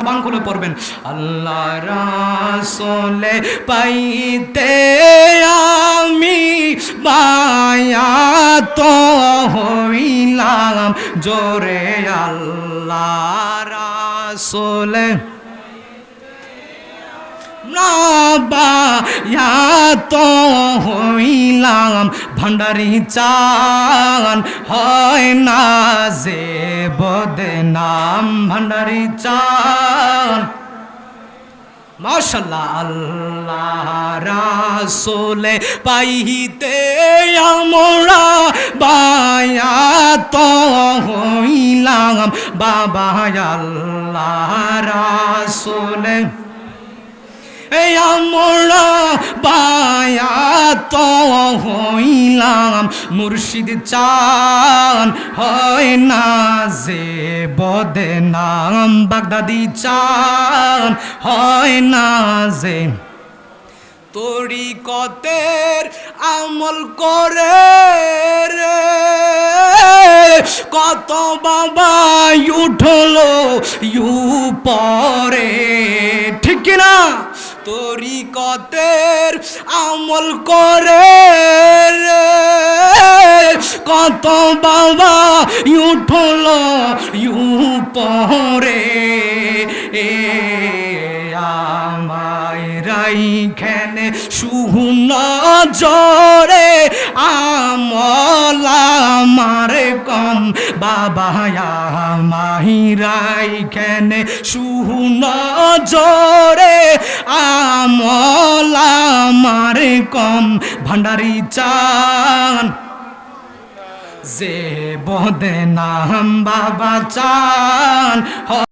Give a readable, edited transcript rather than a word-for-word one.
জবান খুলে পড়বেন আল্লাহ রাসূলে পাইতে আমি বায়াত হইলাম জোরে আল্লাহ রাসূলে বায়াত হইলাম ভান্ডারি চান হয় না যে বদনাম ভান্ডারি চান মাশাআল্লাহ আল্লাহ রাসূলে পাইতে আমরা বায়াত হইলাম বাবা আল্লাহ রাসূলে এই আমরা বায়াত হইলাম মুর্শিদ চান হয় না যে বদনাম বাগদাদি চান হয় না যে তরিকতের আমল করে রে কত বাবা উঠলো পরে ঠিক না তরিকতের আমল করে রে কত বাবা উঠলো পরে আমায় রাইখানে সুনজরে আমল আমার কম বাবা আমায় রাইখানে সুনজরে আমল আমার কম ভান্ডারি চান যে বদনাম বাবা চান